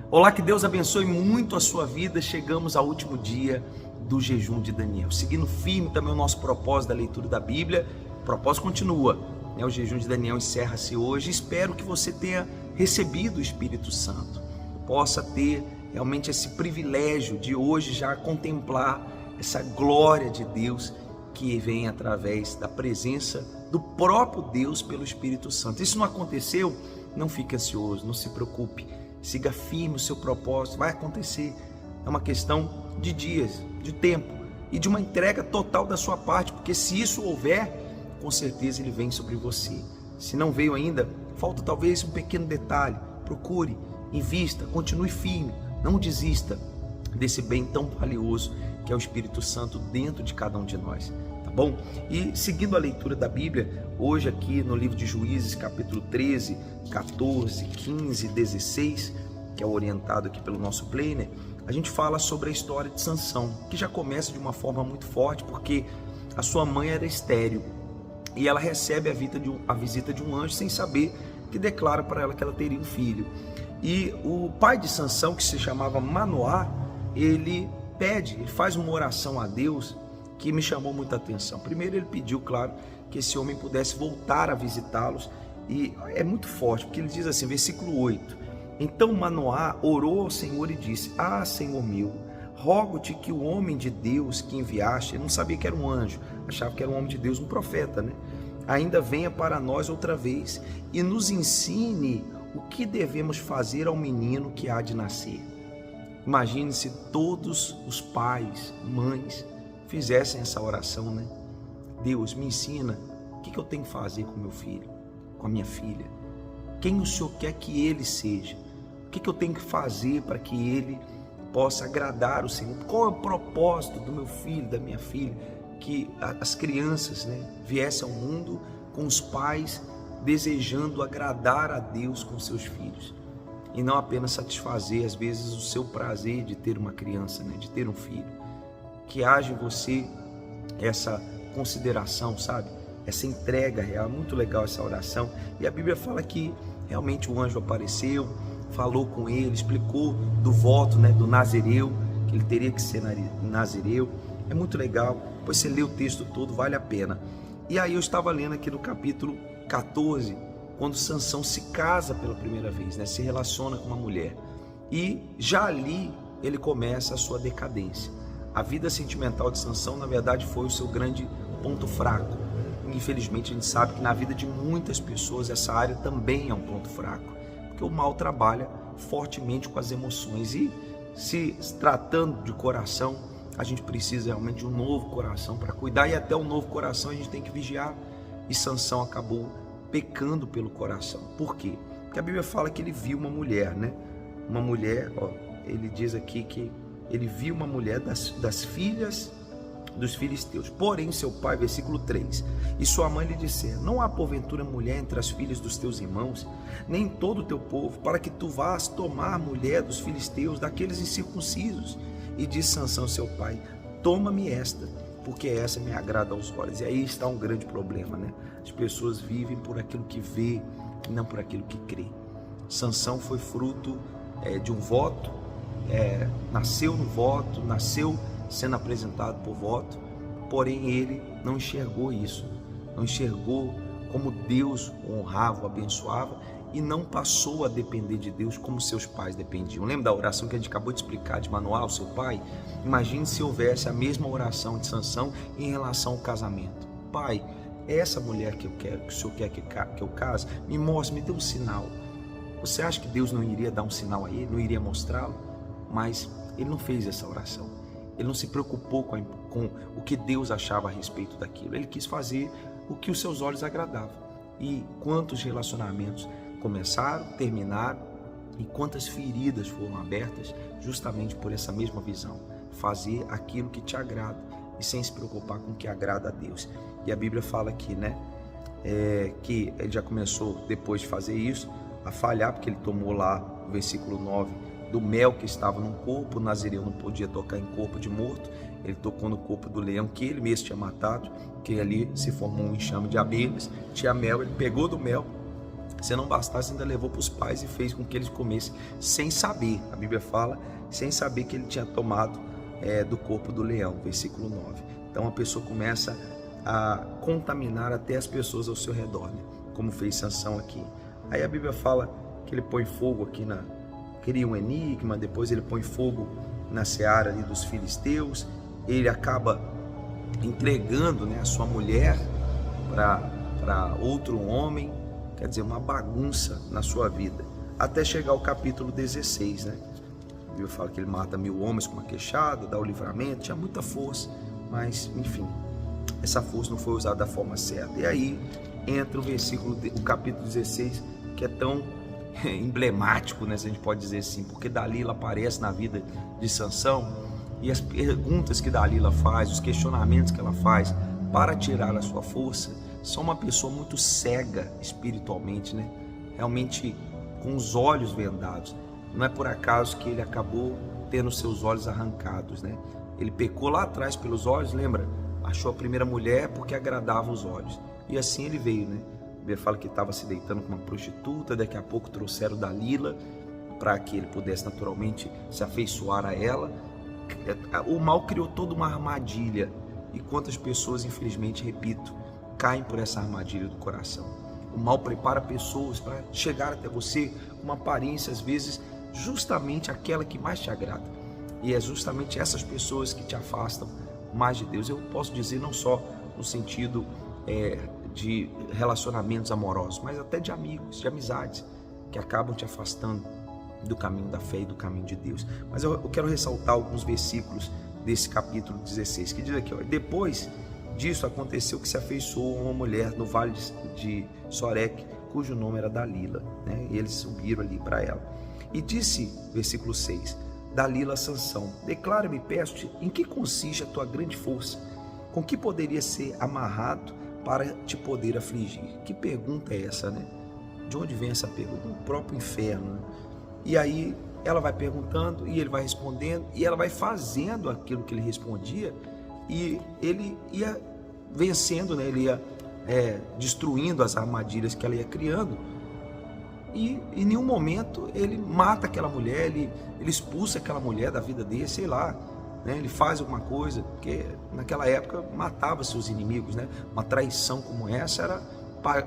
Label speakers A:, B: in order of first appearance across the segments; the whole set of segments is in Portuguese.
A: Olá, que Deus abençoe muito a sua vida. Chegamos ao último dia do jejum de Daniel, seguindo firme também o nosso propósito da leitura da Bíblia. O propósito continua, né? O jejum de Daniel encerra-se hoje. Espero que você tenha recebido o Espírito Santo, possa ter realmente esse privilégio de hoje já contemplar essa glória de Deus que vem através da presença do próprio Deus pelo Espírito Santo. Isso não aconteceu? Não fique ansioso, não se preocupe. Siga firme o seu propósito, vai acontecer. É uma questão de dias, de tempo e de uma entrega total da sua parte, porque se isso houver, com certeza ele vem sobre você. Se não veio ainda, falta talvez um pequeno detalhe. Procure, invista, continue firme, não desista desse bem tão valioso que é o Espírito Santo dentro de cada um de nós, tá bom? E seguindo a leitura da Bíblia, hoje aqui no livro de Juízes, capítulo 13, 14, 15, 16, que é orientado aqui pelo nosso planner, a gente fala sobre a história de Sansão, que já começa de uma forma muito forte, porque a sua mãe era estéril, e ela recebe a visita de um anjo sem saber, que declara para ela que ela teria um filho. E o pai de Sansão, que se chamava Manoá, ele faz uma oração a Deus que me chamou muita atenção. Primeiro ele pediu, claro, que esse homem pudesse voltar a visitá-los, e é muito forte, porque ele diz assim, versículo 8, então Manoá orou ao Senhor e disse, Senhor meu, rogo-te que o homem de Deus que enviaste, ele não sabia que era um anjo, achava que era um homem de Deus, um profeta, né? Ainda venha para nós outra vez e nos ensine o que devemos fazer ao menino que há de nascer. Imagine se todos os pais, mães, fizessem essa oração, né? Deus, me ensina o que eu tenho que fazer com meu filho, com a minha filha. Quem o Senhor quer que ele seja? O que eu tenho que fazer para que ele possa agradar o Senhor? Qual é o propósito do meu filho, da minha filha? Que as crianças, né, viessem ao mundo com os pais desejando agradar a Deus com seus filhos. E não apenas satisfazer, às vezes, o seu prazer de ter uma criança, né? De ter um filho. Que haja em você essa consideração, sabe? Essa entrega real. Muito legal essa oração. E a Bíblia fala que realmente o anjo apareceu, falou com ele, explicou do voto, né? Do nazireu, que ele teria que ser nazireu. É muito legal. Depois você lê o texto todo, vale a pena. E aí eu estava lendo aqui no capítulo 14, quando Sansão se casa pela primeira vez, né? Se relaciona com uma mulher. E já ali ele começa a sua decadência. A vida sentimental de Sansão, na verdade, foi o seu grande ponto fraco. Infelizmente, a gente sabe que na vida de muitas pessoas essa área também é um ponto fraco, porque o mal trabalha fortemente com as emoções. E se tratando de coração, a gente precisa realmente de um novo coração para cuidar, e até o novo coração a gente tem que vigiar. E Sansão acabou pecando pelo coração. Por quê? Porque a Bíblia fala que ele viu uma mulher, né? Uma mulher, ele diz aqui que ele viu uma mulher das filhas dos filisteus. Porém, seu pai, versículo 3, e sua mãe lhe disseram, não há porventura mulher entre as filhas dos teus irmãos, nem em todo o teu povo, para que tu vás tomar mulher dos filisteus, daqueles incircuncisos. E disse Sansão, seu pai, toma-me esta, porque essa me agrada aos olhos. E aí está um grande problema, né? As pessoas vivem por aquilo que vê, e não por aquilo que crê. Sansão foi fruto de um voto, nasceu no voto, nasceu sendo apresentado por voto, porém ele não enxergou isso, não enxergou como Deus o honrava, o abençoava, e não passou a depender de Deus como seus pais dependiam. Lembra da oração que a gente acabou de explicar de Manoá, o seu pai? Imagine se houvesse a mesma oração de Sansão em relação ao casamento. Pai, é essa mulher que eu quero, que o Senhor quer que eu case, me mostre, me dê um sinal. Você acha que Deus não iria dar um sinal a ele, não iria mostrá-lo? Mas ele não fez essa oração. Ele não se preocupou com o que Deus achava a respeito daquilo. Ele quis fazer o que os seus olhos agradavam. E quantos relacionamentos começaram, terminaram, e quantas feridas foram abertas justamente por essa mesma visão. Fazer aquilo que te agrada e sem se preocupar com o que agrada a Deus. E a Bíblia fala aqui, né? Que ele já começou, depois de fazer isso, a falhar, porque ele tomou lá, o versículo 9, do mel que estava no corpo. O nazireu não podia tocar em corpo de morto, ele tocou no corpo do leão que ele mesmo tinha matado, que ali se formou um enxame de abelhas, tinha mel, ele pegou do mel Se não bastasse, ainda levou para os pais e fez com que eles comessem sem saber. A Bíblia fala, sem saber que ele tinha tomado do corpo do leão, versículo 9. Então a pessoa começa a contaminar até as pessoas ao seu redor, né? Como fez Sansão aqui. Aí a Bíblia fala que ele põe fogo aqui cria um enigma, depois ele põe fogo na seara ali dos filisteus, ele acaba entregando, né, a sua mulher para outro homem, quer dizer, uma bagunça na sua vida, até chegar ao capítulo 16, né? A Bíblia fala que ele mata 1000 homens com uma queixada, dá o livramento, tinha muita força, mas enfim, essa força não foi usada da forma certa. E aí entra o capítulo 16, que é tão emblemático, né, se a gente pode dizer assim, porque Dalila aparece na vida de Sansão, e as perguntas que Dalila faz, os questionamentos que ela faz para tirar a sua força, são uma pessoa muito cega espiritualmente, né? Realmente com os olhos vendados. Não é por acaso que ele acabou tendo seus olhos arrancados, né? Ele pecou lá atrás pelos olhos, lembra? Achou a primeira mulher porque agradava os olhos. E assim ele veio, né? A Bíblia fala que estava se deitando com uma prostituta, daqui a pouco trouxeram Dalila para que ele pudesse naturalmente se afeiçoar a ela. O mal criou toda uma armadilha. E quantas pessoas, infelizmente, repito, caem por essa armadilha do coração. O mal prepara pessoas para chegar até você com uma aparência, às vezes, justamente aquela que mais te agrada. E é justamente essas pessoas que te afastam mais de Deus. Eu posso dizer não só no sentido de relacionamentos amorosos, mas até de amigos, de amizades, que acabam te afastando do caminho da fé e do caminho de Deus. Mas eu quero ressaltar alguns versículos desse capítulo 16, que diz aqui, ó: depois disso aconteceu que se afeiçoou uma mulher no vale de Soreque, cujo nome era Dalila, né? E eles subiram ali para ela. E disse, versículo 6, Dalila a Sansão: declara-me, peço-te, em que consiste a tua grande força? Com que poderia ser amarrado para te poder afligir? Que pergunta é essa, né? De onde vem essa pergunta? Do próprio inferno, né? E aí ela vai perguntando e ele vai respondendo e ela vai fazendo aquilo que ele respondia, e ele ia vencendo, né? Ele ia destruindo as armadilhas que ela ia criando, e em nenhum momento ele mata aquela mulher, ele expulsa aquela mulher da vida dele, sei lá, né? Ele faz alguma coisa, porque naquela época matava seus inimigos, né? Uma traição como essa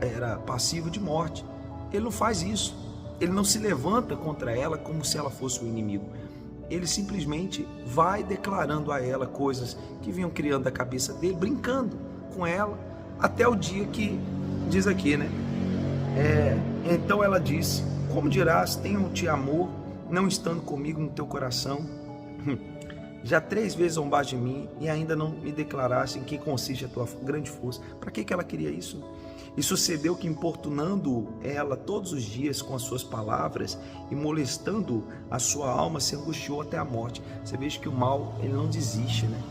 A: era passivo de morte. Ele não faz isso, ele não se levanta contra ela como se ela fosse o inimigo. Ele simplesmente vai declarando a ela coisas que vinham criando a cabeça dele, brincando com ela, até o dia que diz aqui, né? Então ela disse: como dirás, tenho-te amor, não estando comigo no teu coração? Já 3 vezes zombaste de mim e ainda não me declaraste em que consiste a tua grande força. Para que ela queria isso? E sucedeu que, importunando ela todos os dias com as suas palavras e molestando a sua alma, se angustiou até a morte. Você veja que o mal, ele não desiste, né?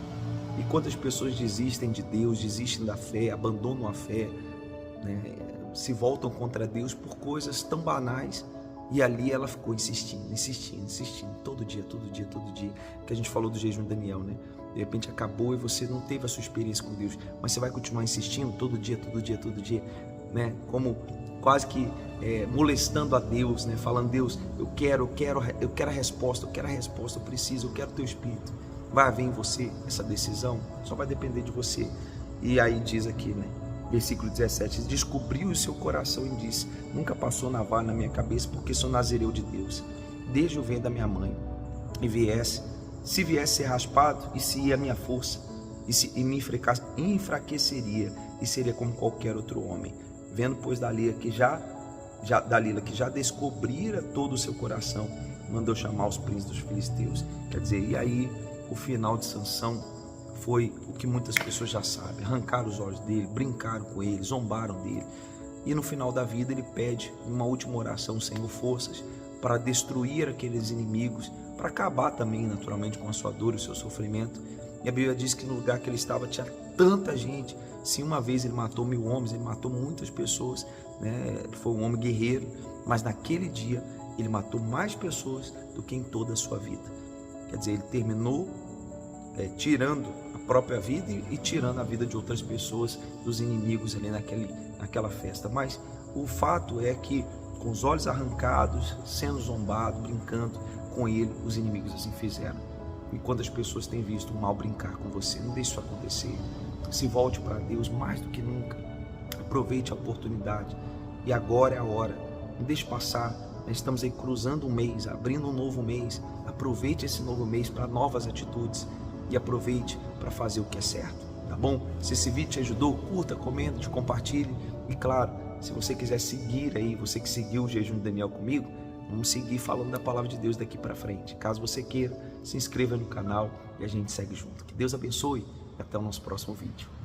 A: E quantas pessoas desistem de Deus, desistem da fé, abandonam a fé, né? Se voltam contra Deus por coisas tão banais. E ali ela ficou insistindo, todo dia, que a gente falou do jejum de Daniel, né? De repente acabou e você não teve a sua experiência com Deus, mas você vai continuar insistindo todo dia, né? Como quase que molestando a Deus, né? Falando: Deus, eu quero a resposta, eu preciso, eu quero o teu Espírito. Vai haver em você essa decisão? Só vai depender de você. E aí diz aqui, né? Versículo 17, descobriu o seu coração e disse: nunca passou navalha na minha cabeça, porque sou nazireu de Deus, desde o ventre da minha mãe. E se viesse ser raspado, e se ia a minha força, e me enfraqueceria, e seria como qualquer outro homem. Vendo, pois, Dalila que já descobrira todo o seu coração, mandou chamar os príncipes dos filisteus. Quer dizer, e aí o final de Sansão foi o que muitas pessoas já sabem: arrancaram os olhos dele, brincaram com ele, zombaram dele. E no final da vida ele pede uma última oração: Senhor, forças para destruir aqueles inimigos, para acabar também naturalmente com a sua dor e o seu sofrimento. E a Bíblia diz que no lugar que ele estava tinha tanta gente. Se uma vez ele matou 1000 homens, ele matou muitas pessoas, né? Ele foi um homem guerreiro, mas naquele dia ele matou mais pessoas do que em toda a sua vida. Quer dizer, ele terminou tirando a própria vida e tirando a vida de outras pessoas, dos inimigos ali naquela festa. Mas o fato é que, com os olhos arrancados, sendo zombado, brincando com ele, os inimigos assim fizeram. E quando as pessoas têm visto o mal brincar com você, não deixe isso acontecer. Se volte para Deus mais do que nunca. Aproveite a oportunidade. E agora é a hora. Não deixe passar. Nós estamos aí cruzando um mês, abrindo um novo mês. Aproveite esse novo mês para novas atitudes. E aproveite para fazer o que é certo. Tá bom? Se esse vídeo te ajudou, curta, comente, compartilhe. E claro, se você quiser seguir aí, você que seguiu o Jejum de Daniel comigo, vamos seguir falando da palavra de Deus daqui para frente. Caso você queira, se inscreva no canal e a gente segue junto. Que Deus abençoe e até o nosso próximo vídeo.